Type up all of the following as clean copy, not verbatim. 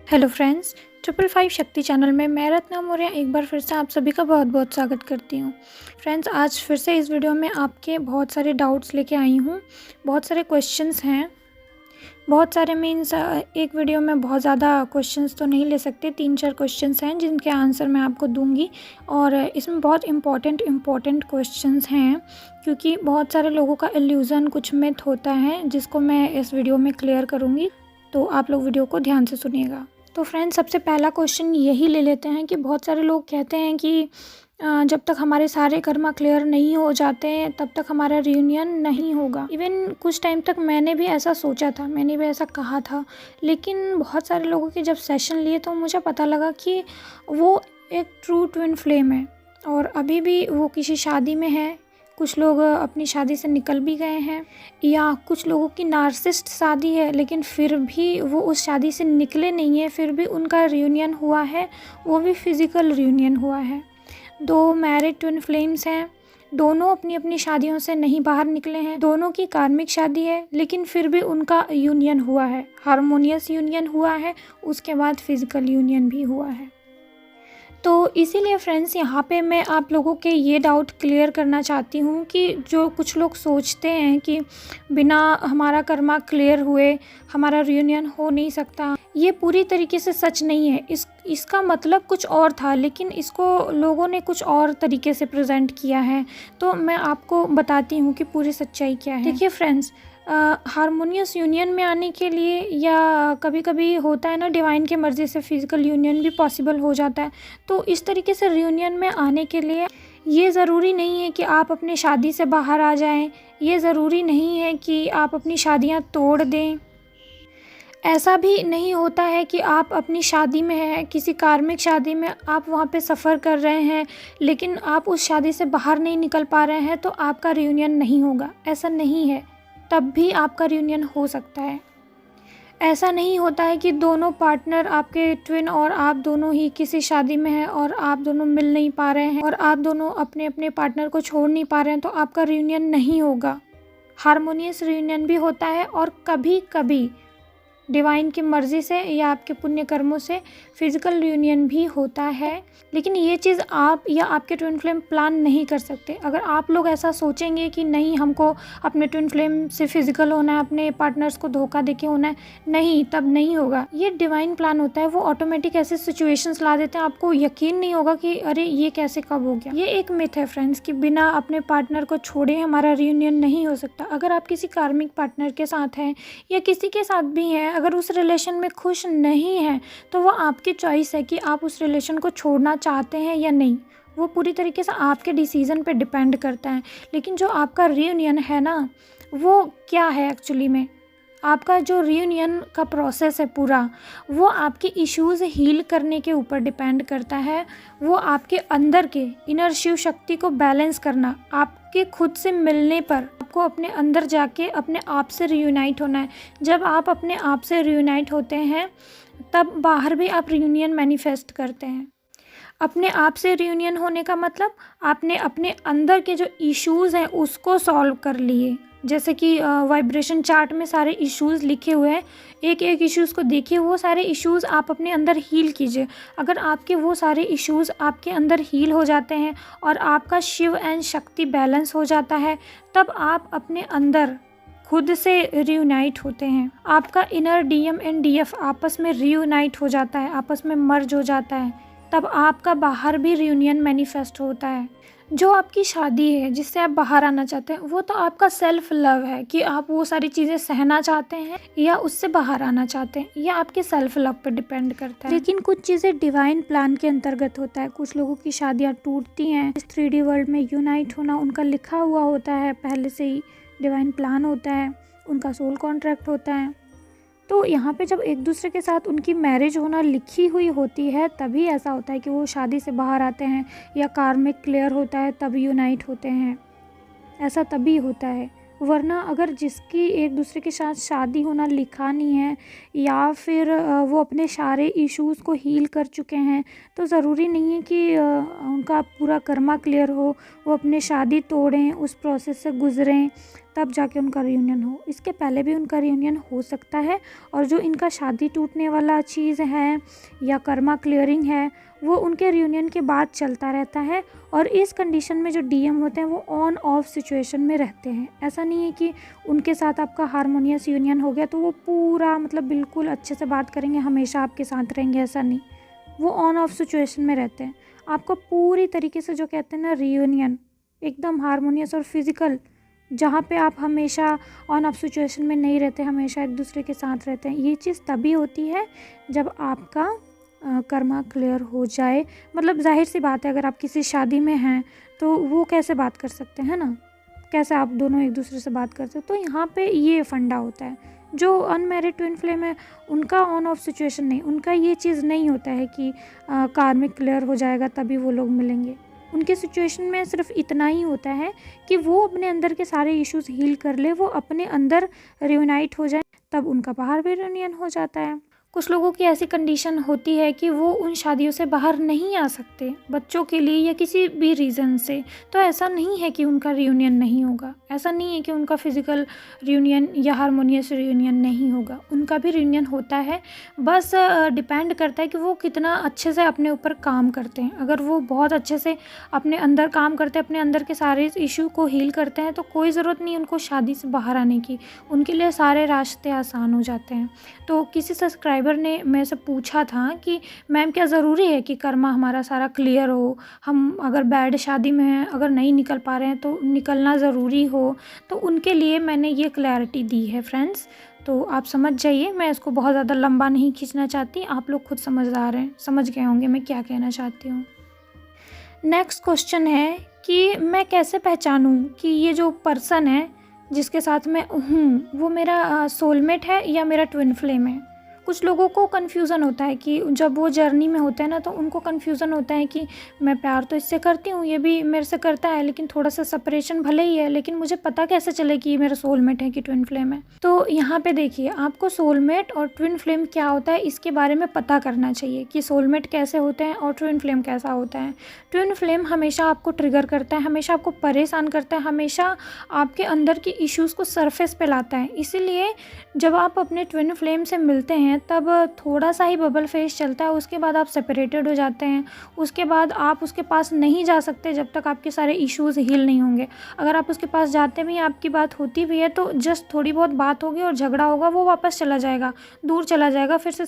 Hello friends, 555 शक्ति channel में मैं रत्ना मौर्य एक बार फिर से आप सभी का बहुत बहुत स्वागत करती हूँ। फ्रेंड्स, आज फिर से इस वीडियो में आपके बहुत सारे डाउट्स लेके आई हूँ। बहुत सारे क्वेश्चंस हैं, बहुत सारे मीन्स एक वीडियो में बहुत ज़्यादा क्वेश्चंस तो नहीं ले सकते। 3-4 क्वेश्चंस हैं जिनके आंसर मैं आपको दूंगी और इसमें बहुत इम्पॉर्टेंट क्वेश्चंस हैं, क्योंकि बहुत सारे लोगों का इल्यूज़न, कुछ मिथ होता है जिसको मैं इस वीडियो में क्लियर करूँगी। तो आप लोग वीडियो को ध्यान से सुनिएगा। तो फ्रेंड्स, सबसे पहला क्वेश्चन यही ले लेते हैं कि बहुत सारे लोग कहते हैं कि जब तक हमारे सारे कर्मा क्लियर नहीं हो जाते तब तक हमारा रियूनियन नहीं होगा। इवन कुछ टाइम तक मैंने भी ऐसा सोचा था, मैंने भी ऐसा कहा था, लेकिन बहुत सारे लोगों के जब सेशन लिए तो मुझे पता लगा कि वो एक ट्रू ट्विन फ्लेम है और अभी भी वो किसी शादी में है। कुछ लोग अपनी शादी से निकल भी गए हैं, या कुछ लोगों की नार्सिसिस्ट शादी है लेकिन फिर भी वो उस शादी से निकले नहीं है, फिर भी उनका रियूनियन हुआ है, वो भी फिज़िकल रियूनियन हुआ है। 2 मैरिड ट्विन फ्लेम्स हैं, दोनों अपनी अपनी शादियों से नहीं बाहर निकले हैं, दोनों की कार्मिक शादी है लेकिन फिर भी उनका यूनियन हुआ है, हार्मोनियस यूनियन हुआ है, उसके बाद फिज़िकल यूनियन भी हुआ है। तो इसीलिए फ्रेंड्स, यहाँ पे मैं आप लोगों के ये डाउट क्लियर करना चाहती हूँ कि जो कुछ लोग सोचते हैं कि बिना हमारा कर्मा क्लियर हुए हमारा रियूनियन हो नहीं सकता, ये पूरी तरीके से सच नहीं है। इसका मतलब कुछ और था, लेकिन इसको लोगों ने कुछ और तरीके से प्रेजेंट किया है। तो मैं आपको बताती हूँ कि पूरी सच्चाई क्या है। देखिए फ्रेंड्स, हारमोनियस यूनियन में आने के लिए, या कभी कभी होता है ना, डिवाइन की मर्ज़ी से फिज़िकल यूनियन भी पॉसिबल हो जाता है। तो इस तरीके से रियूनियन में आने के लिए ये ज़रूरी नहीं है कि आप अपनी शादी से बाहर आ जाएं, ये ज़रूरी नहीं है कि आप अपनी शादियां तोड़ दें। ऐसा भी नहीं होता है कि आप अपनी शादी में हैं, किसी कार्मिक शादी में आप वहाँ पे सफ़र कर रहे हैं लेकिन आप उस शादी से बाहर नहीं निकल पा रहे हैं तो आपका रियूनियन नहीं होगा। ऐसा नहीं है, तब भी आपका रियूनियन हो सकता है। ऐसा नहीं होता है कि दोनों पार्टनर आपके ट्विन और आप दोनों ही किसी शादी में हैं और आप दोनों मिल नहीं पा रहे हैं और आप दोनों अपने अपने पार्टनर को छोड़ नहीं पा रहे हैं तो आपका रियूनियन नहीं होगा। हार्मोनियस रियूनियन भी होता है और कभी कभी डिवाइन की मर्ज़ी से या आपके पुण्य कर्मों से फिज़िकल रियूनियन भी होता है, लेकिन ये चीज़ आप या आपके ट्विन फ्लेम प्लान नहीं कर सकते। अगर आप लोग ऐसा सोचेंगे कि नहीं, हमको अपने ट्विन फ्लेम से फिज़िकल होना है, अपने पार्टनर्स को धोखा देके होना है, नहीं, तब नहीं होगा। ये डिवाइन प्लान होता है, वो ऑटोमेटिक ऐसे सिचुएशंस ला देते हैं, आपको यकीन नहीं होगा कि अरे ये कैसे कब हो गया। ये एक मिथ है फ्रेंड्स कि बिना अपने पार्टनर को छोड़े हमारा रियूनियन नहीं हो सकता। अगर आप किसी कार्मिक पार्टनर के साथ हैं या किसी के साथ भी हैं, अगर उस रिलेशन में खुश नहीं हैं तो वो आपकी चॉइस है कि आप उस रिलेशन को छोड़ना चाहते हैं या नहीं। वो पूरी तरीके से आपके डिसीज़न पे डिपेंड करता है। लेकिन जो आपका रियूनियन है ना, वो क्या है एक्चुअली में, आपका जो रियूनियन का प्रोसेस है पूरा, वो आपके इश्यूज़ हील करने के ऊपर डिपेंड करता है। वो आपके अंदर के इनर शिव शक्ति को बैलेंस करना, आपके खुद से मिलने पर आपको अपने अंदर जाके अपने आप से रियूनाइट होना है। जब आप अपने आप से रियूनाइट होते हैं तब बाहर भी आप रियूनियन मैनिफेस्ट करते हैं। अपने आप से रियूनियन होने का मतलब आपने अपने अंदर के जो इश्यूज़ हैं उसको सॉल्व कर लिए। जैसे कि वाइब्रेशन चार्ट में सारे इश्यूज़ लिखे हुए हैं, एक एक इश्यूज़ को देखिए, वो सारे इश्यूज़ आप अपने अंदर हील कीजिए। अगर आपके वो सारे इश्यूज़ आपके अंदर हील हो जाते हैं और आपका शिव एंड शक्ति बैलेंस हो जाता है, तब आप अपने अंदर खुद से रियूनाइट होते हैं। आपका इनर डीएम एंड डीएफ आपस में रियूनाइट हो जाता है, आपस में मर्ज हो जाता है, तब आपका बाहर भी रियूनियन मैनिफेस्ट होता है। जो आपकी शादी है जिससे आप बाहर आना चाहते हैं, वो तो आपका सेल्फ लव है कि आप वो सारी चीज़ें सहना चाहते हैं या उससे बाहर आना चाहते हैं, ये आपके सेल्फ लव पर डिपेंड करता है। लेकिन कुछ चीज़ें डिवाइन प्लान के अंतर्गत होता है। कुछ लोगों की शादियाँ टूटती हैं, इस 3D वर्ल्ड में यूनाइट होना उनका लिखा हुआ होता है, पहले से ही डिवाइन प्लान होता है, उनका सोल कॉन्ट्रैक्ट होता है। तो यहाँ पे जब एक दूसरे के साथ उनकी मैरिज होना लिखी हुई होती है तभी ऐसा होता है कि वो शादी से बाहर आते हैं, या कार्मिक क्लियर होता है तब यूनाइट होते हैं। ऐसा तभी होता है, वरना अगर जिसकी एक दूसरे के साथ शादी होना लिखा नहीं है या फिर वो अपने सारे इश्यूज़ को हील कर चुके हैं, तो ज़रूरी नहीं है कि उनका पूरा कर्मा क्लियर हो, वो अपने शादी तोड़ें, उस प्रोसेस से गुज़रें, तब जाके उनका रियूनियन हो। इसके पहले भी उनका रियूनियन हो सकता है। और जो इनका शादी टूटने वाला चीज़ है या कर्मा क्लियरिंग है वो उनके रियूनियन के बाद चलता रहता है। और इस कंडीशन में जो डीएम होते हैं वो ऑन ऑफ सिचुएशन में रहते हैं। ऐसा नहीं है कि उनके साथ आपका हारमोनियस यूनियन हो गया तो वो पूरा मतलब बिल्कुल अच्छे से बात करेंगे, हमेशा आपके साथ रहेंगे, ऐसा नहीं। वो ऑन ऑफ सिचुएशन में रहते हैं। आपको पूरी तरीके से जो कहते हैं ना रियूनियन एकदम हारमोनियस और फिज़िकल, जहाँ पे आप हमेशा ऑन ऑफ सिचुएशन में नहीं रहते, हमेशा एक दूसरे के साथ रहते हैं, ये चीज़ तभी होती है जब आपका कर्मा क्लियर हो जाए। मतलब जाहिर सी बात है, अगर आप किसी शादी में हैं तो वो कैसे बात कर सकते हैं ना, कैसे आप दोनों एक दूसरे से बात कर सकते। तो यहाँ पे ये फंडा होता है। जो अनमैरिड ट्विन फ्लेम है उनका ऑन ऑफ सिचुएशन नहीं, उनका ये चीज़ नहीं होता है कि कार्मिक क्लियर हो जाएगा तभी वो लोग मिलेंगे। उनके सिचुएशन में सिर्फ इतना ही होता है कि वो अपने अंदर के सारे इश्यूज हील कर ले, वो अपने अंदर रियूनाइट हो जाए, तब उनका बाहर भी रियूनियन हो जाता है। कुछ लोगों की ऐसी कंडीशन होती है कि वो उन शादियों से बाहर नहीं आ सकते, बच्चों के लिए या किसी भी रीज़न से। तो ऐसा नहीं है कि उनका रियूनियन नहीं होगा, ऐसा नहीं है कि उनका फिज़िकल रियूनियन या हारमोनियस रियूनियन नहीं होगा, उनका भी रियूनियन होता है। बस डिपेंड करता है कि वो कितना अच्छे से अपने ऊपर काम करते हैं। अगर वो बहुत अच्छे से अपने अंदर काम करते हैं, अपने अंदर के सारे इशू को हील करते हैं, तो कोई ज़रूरत नहीं उनको शादी से बाहर आने की, उनके लिए सारे रास्ते आसान हो जाते हैं। तो किसी सब्सक्राइबर ने मेरे से पूछा था कि मैम क्या ज़रूरी है कि कर्मा हमारा सारा क्लियर हो, हम अगर बैड शादी में हैं, अगर नहीं निकल पा रहे हैं तो निकलना ज़रूरी हो। तो उनके लिए मैंने ये क्लैरिटी दी है फ्रेंड्स, तो आप समझ जाइए। मैं इसको बहुत ज़्यादा लंबा नहीं खींचना चाहती, आप लोग खुद समझदार हैं, समझ गए होंगे मैं क्या कहना चाहती हूँ। नेक्स्ट क्वेश्चन है कि मैं कैसे पहचानूँ कि ये जो पर्सन है जिसके साथ मैं हूँ वो मेरा सोलमेट है या मेरा ट्विन फ्लेम है। कुछ लोगों को कन्फ्यूज़न होता है कि जब वो जर्नी में होते हैं ना, तो उनको कन्फ्यूज़न होता है कि मैं प्यार तो इससे करती हूँ, ये भी मेरे से करता है, लेकिन थोड़ा सा सेपरेशन भले ही है, लेकिन मुझे पता कैसे चले कि ये मेरा सोलमेट है कि ट्विन फ्लेम है। तो यहाँ पे देखिए, आपको सोलमेट और ट्विन फ्लेम क्या होता है इसके बारे में पता करना चाहिए कि सोलमेट कैसे होते हैं और ट्विन फ्लेम कैसा होता है। ट्विन फ्लेम हमेशा आपको ट्रिगर करता है, हमेशा आपको परेशान करता है, हमेशा आपके अंदर की इश्यूज़ को सरफेस पे लाता है। इसीलिए जब आप अपने ट्विन फ्लेम से मिलते हैं तब थोड़ा सा ही बबल फेस चलता है, उसके बाद आप सेपरेटेड हो जाते हैं। उसके बाद आप उसके पास नहीं जा सकते जब तक आपके सारे इश्यूज़ हील नहीं होंगे। अगर आप उसके पास जाते भी हैं, आपकी बात होती भी है, तो जस्ट थोड़ी बहुत बात होगी और झगड़ा होगा, वो वापस चला जाएगा, दूर चला जाएगा, फिर से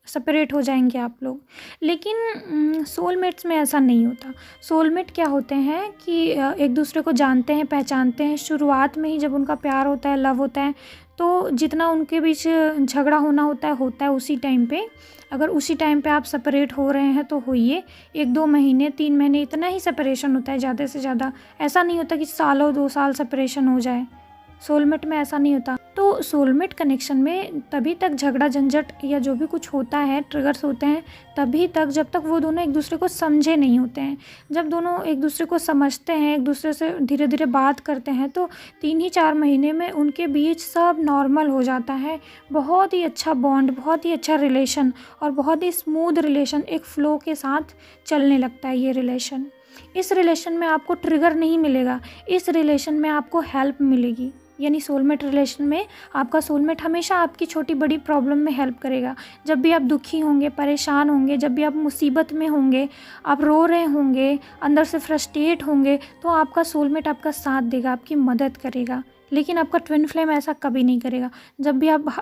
सेपरेट हो जाएंगे आप लोग। लेकिन सोलमेट्स में ऐसा नहीं होता। सोलमेट क्या होते हैं कि एक दूसरे को जानते हैं, पहचानते हैं। शुरुआत में ही जब उनका प्यार होता है, लव होता है, तो जितना उनके बीच झगड़ा होता है उसी टाइम पे। अगर उसी टाइम पे आप सेपरेट हो रहे हैं तो होइए, 1-2 महीने 3 महीने इतना ही सेपरेशन होता है, ज़्यादा से ज़्यादा। ऐसा नहीं होता कि सालों 2 साल सेपरेशन हो जाए, सोलमेट में ऐसा नहीं होता। तो सोलमेट कनेक्शन में तभी तक झगड़ा झंझट या जो भी कुछ होता है, ट्रिगर्स होते हैं, तभी तक जब तक वो दोनों एक दूसरे को समझे नहीं होते हैं। जब दोनों एक दूसरे को समझते हैं, एक दूसरे से धीरे धीरे बात करते हैं, तो 3 ही 4 महीने में उनके बीच सब नॉर्मल हो जाता है। बहुत ही अच्छा बॉन्ड, बहुत ही अच्छा रिलेशन और बहुत ही स्मूथ रिलेशन, एक फ़्लो के साथ चलने लगता है ये रिलेशन। इस रिलेशन में आपको ट्रिगर नहीं मिलेगा, इस रिलेशन में आपको हेल्प मिलेगी। यानी सोलमेट रिलेशन में आपका सोलमेट हमेशा आपकी छोटी बड़ी प्रॉब्लम में हेल्प करेगा। जब भी आप दुखी होंगे, परेशान होंगे, जब भी आप मुसीबत में होंगे, आप रो रहे होंगे, अंदर से फ्रस्ट्रेट होंगे, तो आपका सोलमेट आपका साथ देगा, आपकी मदद करेगा। लेकिन आपका ट्विन फ्लेम ऐसा कभी नहीं करेगा। जब भी आप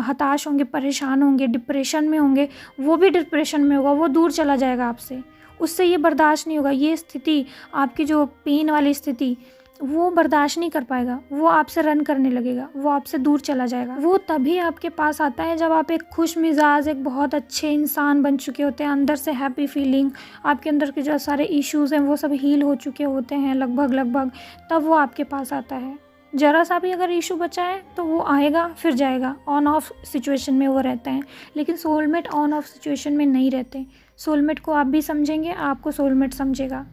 हताश होंगे, परेशान होंगे, डिप्रेशन में होंगे, वो भी डिप्रेशन में होगा, वो दूर चला जाएगा आपसे। उससे ये बर्दाश्त नहीं होगा, ये स्थिति, आपकी जो पेन वाली स्थिति, वो बर्दाश्त नहीं कर पाएगा, वो आपसे रन करने लगेगा, वो आपसे दूर चला जाएगा। वो तभी आपके पास आता है जब आप एक खुश मिजाज, एक बहुत अच्छे इंसान बन चुके होते हैं, अंदर से हैप्पी फीलिंग, आपके अंदर के जो सारे इश्यूज़ हैं वो सब हील हो चुके होते हैं लगभग, तब वो आपके पास आता है। ज़रा सा भी अगर इशू बचा है तो वो आएगा फिर जाएगा, ऑन ऑफ सिचुएशन में वो रहता है। लेकिन सोलमेट ऑन ऑफ सिचुएशन में नहीं रहते। सोलमेट को आप भी समझेंगे, आपको सोलमेट समझेगा।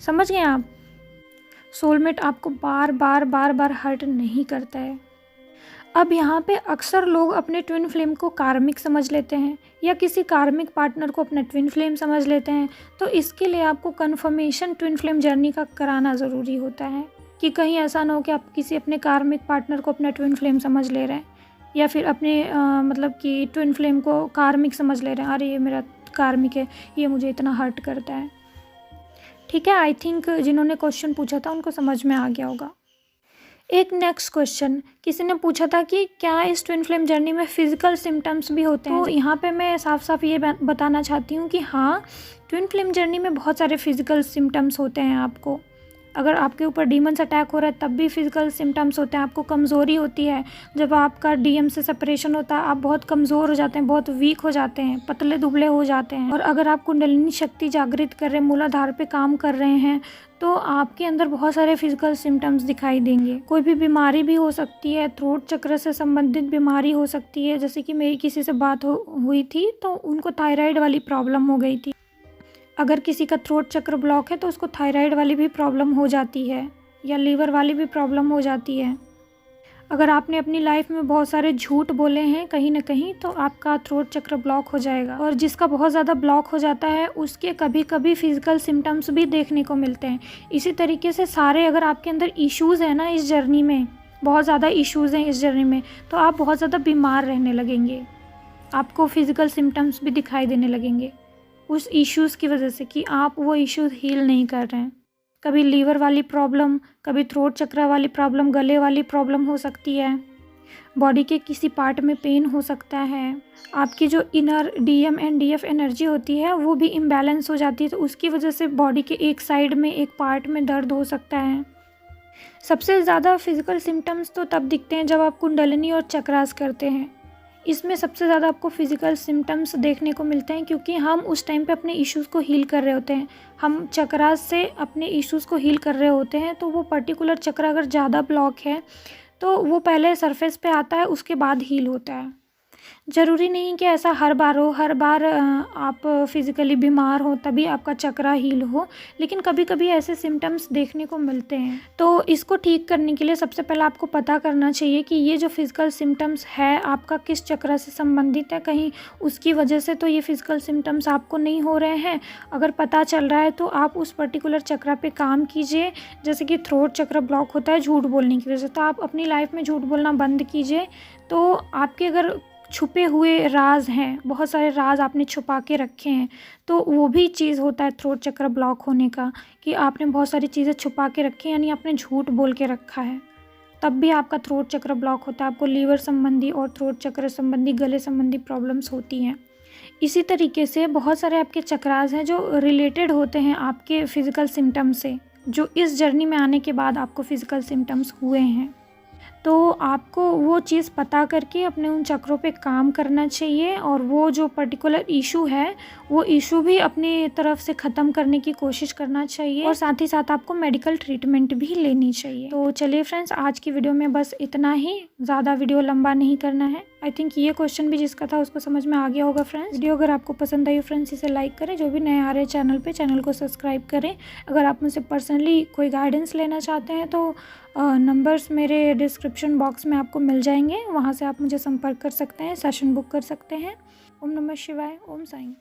समझ गए आप? सोलमेट आपको बार बार हर्ट नहीं करता है। अब यहाँ पे अक्सर लोग अपने ट्विन फ्लेम को कार्मिक समझ लेते हैं या किसी कार्मिक पार्टनर को अपना ट्विन फ्लेम समझ लेते हैं। तो इसके लिए आपको कन्फर्मेशन ट्विन फ्लेम जर्नी का कराना ज़रूरी होता है कि कहीं ऐसा ना हो कि आप किसी अपने कार्मिक पार्टनर को अपना ट्विन फ्लेम समझ ले रहे हैं, या फिर अपने मतलब कि ट्विन फ्लेम को कार्मिक समझ ले रहे हैं, अरे ये मेरा कार्मिक है, ये मुझे इतना हर्ट करता है। ठीक है, आई थिंक जिन्होंने क्वेश्चन पूछा था उनको समझ में आ गया होगा। एक नेक्स्ट क्वेश्चन किसी ने पूछा था कि क्या इस ट्विन फ्लेम जर्नी में फिजिकल सिम्टम्स भी होते हैं। तो यहाँ पे मैं साफ साफ ये बताना चाहती हूँ कि हाँ, ट्विन फ्लेम जर्नी में बहुत सारे फिजिकल सिम्टम्स होते हैं। आपको अगर आपके ऊपर डीमंस अटैक हो रहा है तब भी फिजिकल सिम्टम्स होते हैं। आपको कमज़ोरी होती है, जब आपका डीएम से सेपरेशन होता है आप बहुत कमज़ोर हो जाते हैं, बहुत वीक हो जाते हैं, पतले दुबले हो जाते हैं। और अगर आप कुंडलिनी शक्ति जागृत कर रहे हैं, मूलाधार पे काम कर रहे हैं, तो आपके अंदर बहुत सारे फिजिकल सिम्टम्स दिखाई देंगे। कोई भी बीमारी भी हो सकती है, थ्रोट चक्र से संबंधित बीमारी हो सकती है। जैसे कि मेरी किसी से बात हुई थी तो उनको थायराइड वाली प्रॉब्लम हो गई थी। अगर किसी का थ्रोट चक्र ब्लॉक है तो उसको थायराइड वाली भी प्रॉब्लम हो जाती है, या लीवर वाली भी प्रॉब्लम हो जाती है। अगर आपने अपनी लाइफ में बहुत सारे झूठ बोले हैं कहीं ना कहीं तो आपका थ्रोट चक्र ब्लॉक हो जाएगा। और जिसका बहुत ज़्यादा ब्लॉक हो जाता है उसके कभी कभी फिजिकल सिम्टम्स भी देखने को मिलते हैं। इसी तरीके से सारे अगर आपके अंदर इश्यूज़ हैं ना इस जर्नी में, बहुत ज़्यादा इश्यूज़ हैं इस जर्नी में, तो आप बहुत ज़्यादा बीमार रहने लगेंगे। आपको फिजिकल सिम्टम्स भी दिखाई देने लगेंगे उस इश्यूज़ की वजह से कि आप वो इश्यूज़ हील नहीं कर रहे हैं। कभी लीवर वाली प्रॉब्लम, कभी थ्रोट चक्र वाली प्रॉब्लम, गले वाली प्रॉब्लम हो सकती है, बॉडी के किसी पार्ट में पेन हो सकता है, आपकी जो inner DM and DF energy होती है वो भी इम्बैलेंस हो जाती है, तो उसकी वजह से बॉडी के एक साइड में, एक पार्ट में दर्द हो सकता है। सबसे ज़्यादा फिजिकल सिम्टम्स तो तब दिखते हैं जब आप कुंडलिनी और चक्रास करते हैं। इसमें सबसे ज़्यादा आपको फिजिकल सिम्टम्स देखने को मिलते हैं क्योंकि हम उस टाइम पे अपने इश्यूज़ को हील कर रहे होते हैं। हम चक्रास से अपने इश्यूज़ को हील कर रहे होते हैं, तो वो पर्टिकुलर चक्र अगर ज़्यादा ब्लॉक है तो वो पहले सरफेस पे आता है, उसके बाद हील होता है। ज़रूरी नहीं कि ऐसा हर बार हो, हर बार आप फिज़िकली बीमार हो तभी आपका चक्रा हील हो, लेकिन कभी कभी ऐसे सिम्टम्स देखने को मिलते हैं। तो इसको ठीक करने के लिए सबसे पहले आपको पता करना चाहिए कि ये जो फिज़िकल सिम्टम्स है आपका किस चक्र से संबंधित है। कहीं उसकी वजह से तो ये फिज़िकल सिम्टम्स आपको नहीं हो रहे हैं। अगर पता चल रहा है तो आप उस पर्टिकुलर चक्र पे काम कीजिए। जैसे कि थ्रोट चक्र ब्लॉक होता है झूठ बोलने की वजह से, तो आप अपनी लाइफ में झूठ बोलना बंद कीजिए। तो आपके अगर छुपे हुए राज हैं, बहुत सारे राज आपने छुपा के रखे हैं, तो वो भी चीज़ होता है थ्रोट चक्र ब्लॉक होने का, कि आपने बहुत सारी चीज़ें छुपा के रखी हैं, यानी आपने झूठ बोल के रखा है, तब भी आपका थ्रोट चक्र ब्लॉक होता है। आपको लीवर संबंधी और थ्रोट चक्र संबंधी, गले संबंधी प्रॉब्लम्स होती हैं। इसी तरीके से बहुत सारे आपके चक्रास हैं जो रिलेटेड होते हैं आपके फिज़िकल सिम्टम्स से, जो इस जर्नी में आने के बाद आपको फिज़िकल सिम्टम्स हुए हैं। तो आपको वो चीज़ पता करके अपने उन चक्रों पे काम करना चाहिए, और वो जो पर्टिकुलर इशू है वो इशू भी अपनी तरफ से ख़त्म करने की कोशिश करना चाहिए, और साथ ही साथ आपको मेडिकल ट्रीटमेंट भी लेनी चाहिए। तो चलिए फ्रेंड्स, आज की वीडियो में बस इतना ही, ज़्यादा वीडियो लंबा नहीं करना है। आई थिंक ये क्वेश्चन भी जिसका था उसको समझ में आ गया होगा। फ्रेंड्स, वीडियो अगर आपको पसंद आई फ्रेंड्स इसे लाइक करें, जो भी नए आ रहे हैं चैनल पे चैनल को सब्सक्राइब करें। अगर आप मुझसे पर्सनली कोई गाइडेंस लेना चाहते हैं तो नंबर्स मेरे डिस्क्रिप्शन बॉक्स में आपको मिल जाएंगे, वहाँ से आप मुझे संपर्क कर सकते हैं, सेशन बुक कर सकते हैं। ओम नमः शिवाय, ओम साईं।